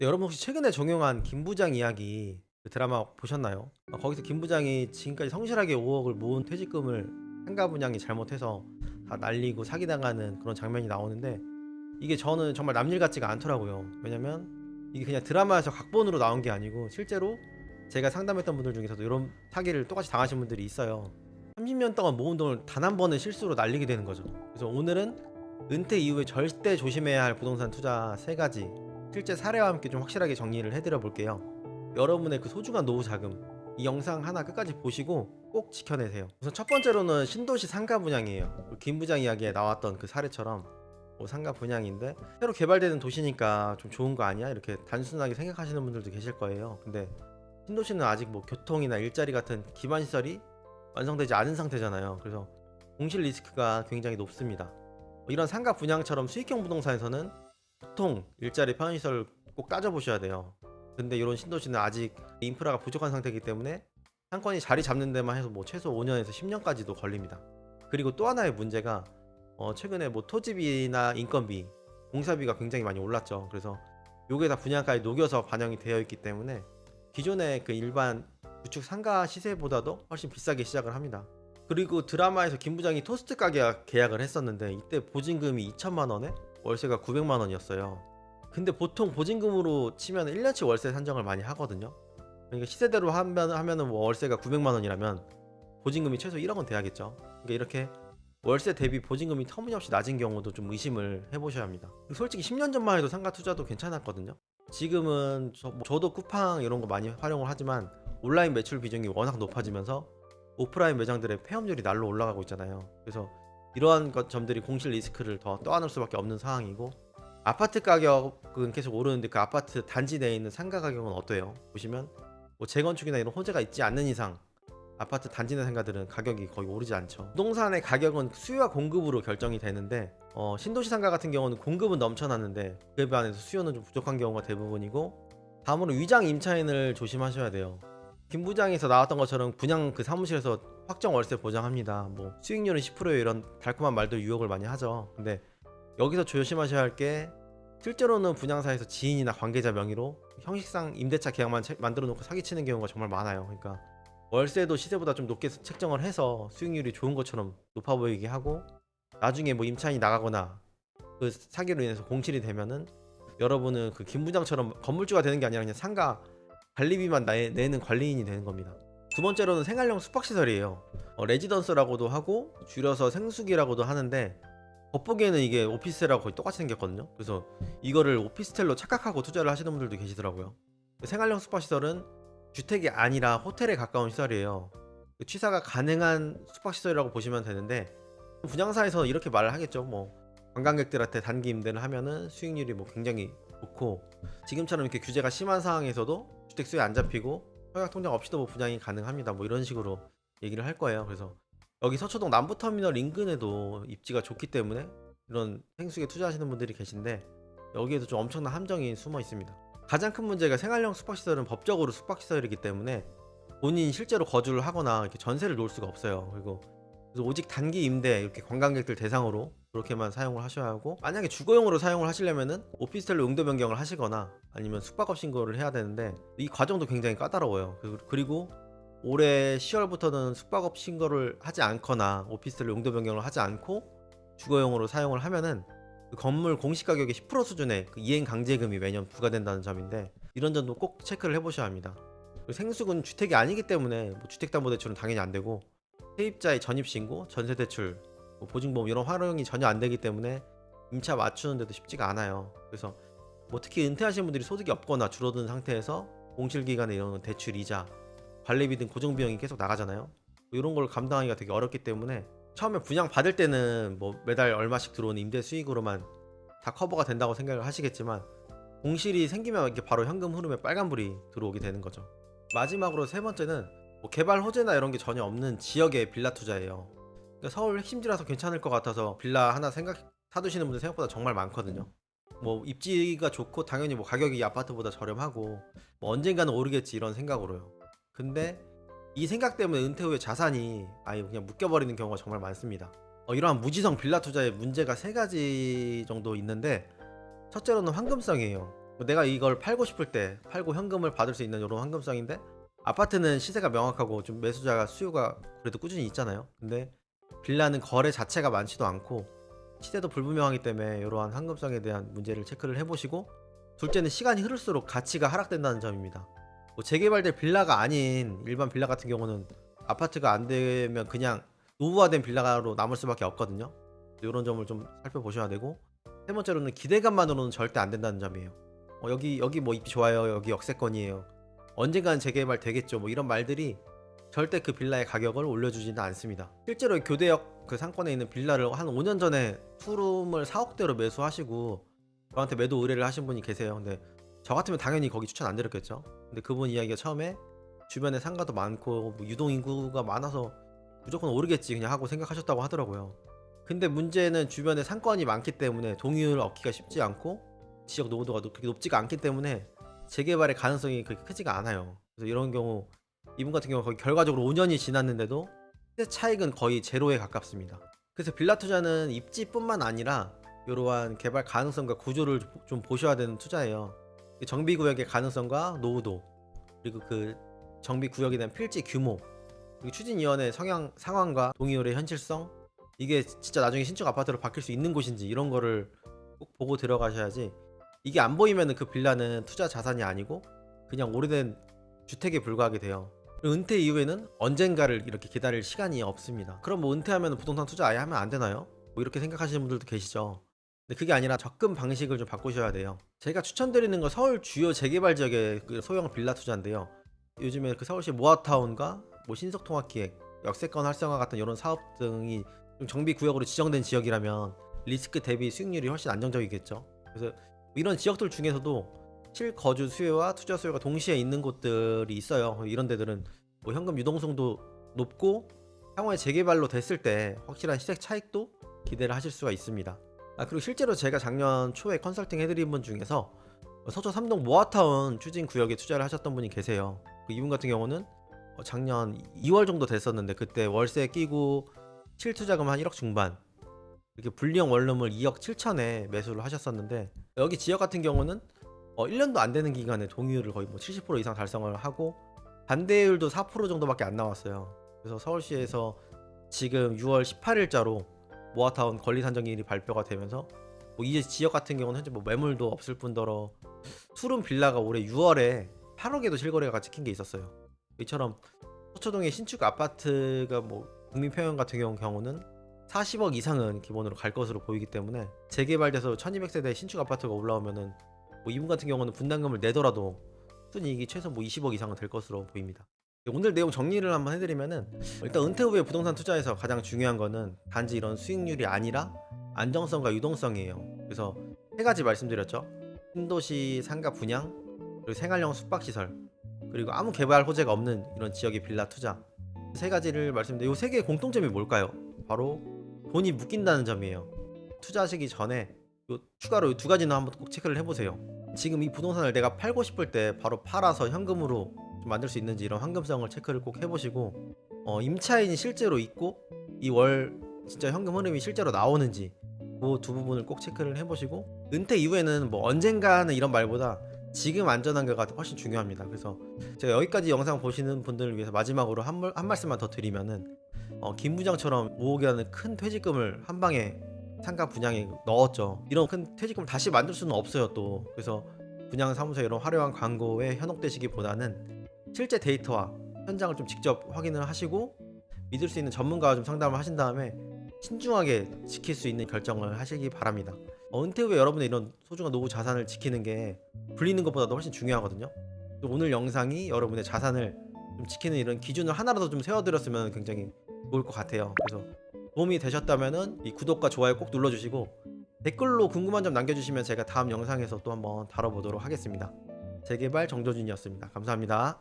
네, 여러분 혹시 최근에 종영한 김 부장 이야기 그 드라마 보셨나요? 거기서 김 부장이 지금까지 성실하게 5억을 모은 퇴직금을 상가 분양이 잘못해서 다 날리고 사기당하는 그런 장면이 나오는데, 이게 저는 정말 남일 같지가 않더라고요. 왜냐면 이게 그냥 드라마에서 각본으로 나온 게 아니고 실제로 제가 상담했던 분들 중에서도 이런 사기를 똑같이 당하신 분들이 있어요. 30년 동안 모은 돈을 단 한 번의 실수로 날리게 되는 거죠. 그래서 오늘은 은퇴 이후에 절대 조심해야 할 부동산 투자 3가지 실제 사례와 함께 좀 확실하게 정리를 해드려 볼게요. 여러분의 그 소중한 노후 자금, 이 영상 하나 끝까지 보시고 꼭 지켜내세요. 우선 첫 번째로는 신도시 상가 분양이에요. 김 부장 이야기에 나왔던 그 사례처럼 상가 분양인데, 새로 개발되는 도시니까 좀 좋은 거 아니야? 이렇게 단순하게 생각하시는 분들도 계실 거예요. 근데 신도시는 아직 뭐 교통이나 일자리 같은 기반 시설이 완성되지 않은 상태잖아요. 그래서 공실 리스크가 굉장히 높습니다. 이런 상가 분양처럼 수익형 부동산에서는 교통, 일자리, 편의시설을 꼭 따져보셔야 돼요. 근데 이런 신도시는 아직 인프라가 부족한 상태이기 때문에 상권이 자리 잡는 데만 해서 뭐 최소 5년에서 10년까지도 걸립니다. 그리고 또 하나의 문제가 최근에 뭐 토지비나 인건비, 공사비가 굉장히 많이 올랐죠. 그래서 요게 다 분양가에 녹여서 반영이 되어 있기 때문에 기존의 그 일반 구축 상가 시세보다도 훨씬 비싸게 시작을 합니다. 그리고 드라마에서 김 부장이 토스트 가게 계약을 했었는데, 이때 보증금이 2천만 원에 월세가 900만 원이었어요. 근데 보통 보증금으로 치면 1년치 월세 산정을 많이 하거든요. 그러니까 시세대로 하면은 뭐 월세가 900만 원이라면 보증금이 최소 1억 원 돼야겠죠. 그러니까 이렇게 월세 대비 보증금이 터무니없이 낮은 경우도 좀 의심을 해보셔야 합니다. 솔직히 10년 전만 해도 상가 투자도 괜찮았거든요. 지금은 저도 쿠팡 이런 거 많이 활용을 하지만 온라인 매출 비중이 워낙 높아지면서 오프라인 매장들의 폐업률이 날로 올라가고 있잖아요. 그래서 이러한 점들이 공실 리스크를 더 떠안을 수밖에 없는 상황이고, 아파트 가격은 계속 오르는데 그 아파트 단지 내에 있는 상가 가격은 어때요? 보시면 뭐 재건축이나 이런 호재가 있지 않는 이상 아파트 단지 내 상가들은 가격이 거의 오르지 않죠. 부동산의 가격은 수요와 공급으로 결정이 되는데, 신도시 상가 같은 경우는 공급은 넘쳐나는데 그에 반해서 수요는 좀 부족한 경우가 대부분이고, 다음으로 위장 임차인을 조심하셔야 돼요. 김 부장에서 나왔던 것처럼 분양 그 사무실에서 확정 월세 보장합니다, 뭐 수익률은 10%예요, 이런 달콤한 말들 유혹을 많이 하죠. 근데 여기서 조심하셔야 할 게, 실제로는 분양사에서 지인이나 관계자 명의로 형식상 임대차 계약만 만들어 놓고 사기치는 경우가 정말 많아요. 그러니까 월세도 시세보다 좀 높게 책정을 해서 수익률이 좋은 것처럼 높아 보이게 하고, 나중에 뭐 임차인이 나가거나 그 사기로 인해서 공실이 되면은 여러분은 그 김 부장처럼 건물주가 되는 게 아니라 그냥 상가 관리비만 내는 관리인이 되는 겁니다. 두 번째로는 생활형 숙박시설이에요. 레지던스라고도 하고 줄여서 생숙이라고도 하는데, 겉보기에는 이게 오피스텔하고 거의 똑같이 생겼거든요. 그래서 이거를 오피스텔로 착각하고 투자를 하시는 분들도 계시더라고요. 생활형 숙박시설은 주택이 아니라 호텔에 가까운 시설이에요. 취사가 가능한 숙박시설이라고 보시면 되는데, 분양사에서 이렇게 말을 하겠죠. 뭐 관광객들한테 단기 임대를 하면은 수익률이 뭐 굉장히 좋고, 지금처럼 이렇게 규제가 심한 상황에서도 주택 수요 안 잡히고 청약 통장 없이도 뭐 분양이 가능합니다, 뭐 이런 식으로 얘기를 할 거예요. 그래서 여기 서초동 남부터미널 인근에도 입지가 좋기 때문에 이런 생수에 투자하시는 분들이 계신데, 여기에도 좀 엄청난 함정이 숨어 있습니다. 가장 큰 문제가 생활형 숙박시설은 법적으로 숙박시설이기 때문에 본인이 실제로 거주를 하거나 이렇게 전세를 놓을 수가 없어요. 그리고 그래서 오직 단기 임대, 이렇게 관광객들 대상으로 그렇게만 사용을 하셔야 하고, 만약에 주거용으로 사용을 하시려면은 오피스텔로 용도 변경을 하시거나 아니면 숙박업 신고를 해야 되는데, 이 과정도 굉장히 까다로워요. 그리고 올해 10월부터는 숙박업 신고를 하지 않거나 오피스텔로 용도 변경을 하지 않고 주거용으로 사용을 하면은 그 건물 공시가격의 10% 수준의 그 이행 강제금이 매년 부과된다는 점인데, 이런 점도 꼭 체크를 해보셔야 합니다. 생수는 주택이 아니기 때문에 뭐 주택담보대출은 당연히 안 되고, 세입자의 전입신고, 전세대출, 뭐 보증보험 이런 활용이 전혀 안 되기 때문에 임차 맞추는데도 쉽지가 않아요. 그래서 뭐 특히 은퇴하신 분들이 소득이 없거나 줄어든 상태에서 공실기간에 이런 대출 이자, 관리비 등 고정비용이 계속 나가잖아요. 이런 걸 감당하기가 되게 어렵기 때문에 처음에 분양 받을 때는 뭐 매달 얼마씩 들어오는 임대 수익으로만 다 커버가 된다고 생각을 하시겠지만, 공실이 생기면 이렇게 바로 현금 흐름에 빨간불이 들어오게 되는 거죠. 마지막으로 세 번째는 뭐 개발 호재나 이런 게 전혀 없는 지역의 빌라 투자예요. 그러니까 서울 핵심지라서 괜찮을 것 같아서 빌라 하나 사두시는 분들 생각보다 정말 많거든요. 뭐 입지가 좋고 당연히 뭐 가격이 아파트보다 저렴하고 뭐 언젠가는 오르겠지 이런 생각으로요. 근데 이 생각 때문에 은퇴 후에 자산이 아예 그냥 묶여버리는 경우가 정말 많습니다. 이러한 무지성 빌라 투자의 문제가 3가지 정도 있는데, 첫째로는 황금성이에요. 뭐 내가 이걸 팔고 싶을 때 팔고 현금을 받을 수 있는 이런 황금성인데, 아파트는 시세가 명확하고 좀 매수자가 수요가 그래도 꾸준히 있잖아요. 근데 빌라는 거래 자체가 많지도 않고 시세도 불분명하기 때문에 이러한 황금성에 대한 문제를 체크를 해보시고, 둘째는 시간이 흐를수록 가치가 하락된다는 점입니다. 뭐 재개발될 빌라가 아닌 일반 빌라 같은 경우는 아파트가 안 되면 그냥 노후화된 빌라로 남을 수밖에 없거든요. 이런 점을 좀 살펴보셔야 되고, 세 번째로는 기대감만으로는 절대 안 된다는 점이에요. 여기 뭐 입지 좋아요, 여기 역세권이에요, 언젠가는 재개발 되겠죠, 뭐 이런 말들이 절대 그 빌라의 가격을 올려주지는 않습니다. 실제로 교대역 그 상권에 있는 빌라를 한 5년 전에 투룸을 4억대로 매수하시고 저한테 매도 의뢰를 하신 분이 계세요. 근데 저 같으면 당연히 거기 추천 안 드렸겠죠. 근데 그분 이야기가 처음에 주변에 상가도 많고 뭐 유동인구가 많아서 무조건 오르겠지 그냥 하고 생각하셨다고 하더라고요. 근데 문제는 주변에 상권이 많기 때문에 동의율을 얻기가 쉽지 않고 지역 노후도가 그렇게 높지가 않기 때문에 재개발의 가능성이 그렇게 크지가 않아요. 그래서 이런 경우 이분 같은 경우 거의 결과적으로 5년이 지났는데도 시세 차익은 거의 제로에 가깝습니다. 그래서 빌라 투자는 입지뿐만 아니라 이러한 개발 가능성과 구조를 좀 보셔야 되는 투자예요. 정비구역의 가능성과 노후도, 그리고 그 정비구역에 대한 필지 규모, 그리고 추진위원회 성향 상황과 동의율의 현실성, 이게 진짜 나중에 신축 아파트로 바뀔 수 있는 곳인지 이런 거를 꼭 보고 들어가셔야지, 이게 안 보이면 그 빌라는 투자 자산이 아니고 그냥 오래된 주택에 불과하게 돼요. 은퇴 이후에는 언젠가를 이렇게 기다릴 시간이 없습니다. 그럼 뭐 은퇴하면 부동산 투자 아예 하면 안 되나요? 뭐 이렇게 생각하시는 분들도 계시죠. 근데 그게 아니라 접근 방식을 좀 바꾸셔야 돼요. 제가 추천드리는 건 서울 주요 재개발 지역의 그 소형 빌라 투자인데요. 요즘에 그 서울시 모아타운과 뭐 신속통합기획, 역세권 활성화 같은 이런 사업 등이 좀 정비구역으로 지정된 지역이라면 리스크 대비 수익률이 훨씬 안정적이겠죠. 그래서 이런 지역들 중에서도 실거주 수요와 투자 수요가 동시에 있는 곳들이 있어요. 이런 데들은 뭐 현금 유동성도 높고 향후에 재개발로 됐을 때 확실한 시세 차익도 기대를 하실 수가 있습니다. 그리고 실제로 제가 작년 초에 컨설팅 해드린 분 중에서 서초 3동 모아타운 추진 구역에 투자를 하셨던 분이 계세요. 이분 같은 경우는 작년 2월 정도 됐었는데 그때 월세 끼고 실투자금 한 1억 중반, 이렇게 불리형 원룸을 2억 7천에 매수를 하셨었는데, 여기 지역 같은 경우는 1년도 안 되는 기간에 동의율을 거의 뭐 70% 이상 달성을 하고 반대율도 4% 정도밖에 안 나왔어요. 그래서 서울시에서 지금 6월 18일자로 모아타운 권리산정일이 발표가 되면서 뭐 이 지역 같은 경우는 현재 뭐 매물도 없을 뿐더러 투룸 빌라가 올해 6월에 8억에도 실거래가 찍힌 게 있었어요. 이처럼 서초동의 신축 아파트가 뭐 국민평형 같은 경우는 40억 이상은 기본으로 갈 것으로 보이기 때문에 재개발돼서 1200세대 신축 아파트가 올라오면은 뭐 이분 같은 경우는 분담금을 내더라도 순이익이 최소 뭐 20억 이상은 될 것으로 보입니다. 오늘 내용 정리를 한번 해드리면은, 일단 은퇴 후에 부동산 투자에서 가장 중요한 거는 단지 이런 수익률이 아니라 안정성과 유동성이에요. 그래서 세 가지 말씀드렸죠. 신도시 상가 분양, 그리고 생활형 숙박시설, 그리고 아무 개발 호재가 없는 이런 지역의 빌라 투자, 세 가지를 말씀드렸는데 이 세 개의 공통점이 뭘까요? 바로 돈이 묶인다는 점이에요. 투자하시기 전에 추가로 이 두 가지는 한번 꼭 체크를 해보세요. 지금 이 부동산을 내가 팔고 싶을 때 바로 팔아서 현금으로 좀 만들 수 있는지 이런 환금성을 체크를 꼭 해보시고, 임차인이 실제로 있고 이 월 진짜 현금 흐름이 실제로 나오는지 그 두 부분을 꼭 체크를 해보시고, 은퇴 이후에는 뭐 언젠가는 이런 말보다 지금 안전한가가 훨씬 중요합니다. 그래서 제가 여기까지 영상 보시는 분들을 위해서 마지막으로 한 말씀만 더 드리면은, 김 부장처럼 5억이라는 큰 퇴직금을 한 방에 상가 분양에 넣었죠. 이런 큰 퇴직금을 다시 만들 수는 없어요 또. 그래서 분양 사무소에 이런 화려한 광고에 현혹되시기보다는 실제 데이터와 현장을 좀 직접 확인을 하시고 믿을 수 있는 전문가와 좀 상담을 하신 다음에 신중하게 지킬 수 있는 결정을 하시기 바랍니다. 은퇴 후에 여러분의 이런 소중한 노후 자산을 지키는 게 불리는 것보다도 훨씬 중요하거든요. 오늘 영상이 여러분의 자산을 좀 지키는 이런 기준을 하나라도 좀 세워드렸으면 굉장히 좋을 것 같아요. 그래서 도움이 되셨다면은 이 구독과 좋아요 꼭 눌러주시고 댓글로 궁금한 점 남겨주시면 제가 다음 영상에서 또 한번 다뤄보도록 하겠습니다. 재개발 정조준이었습니다. 감사합니다.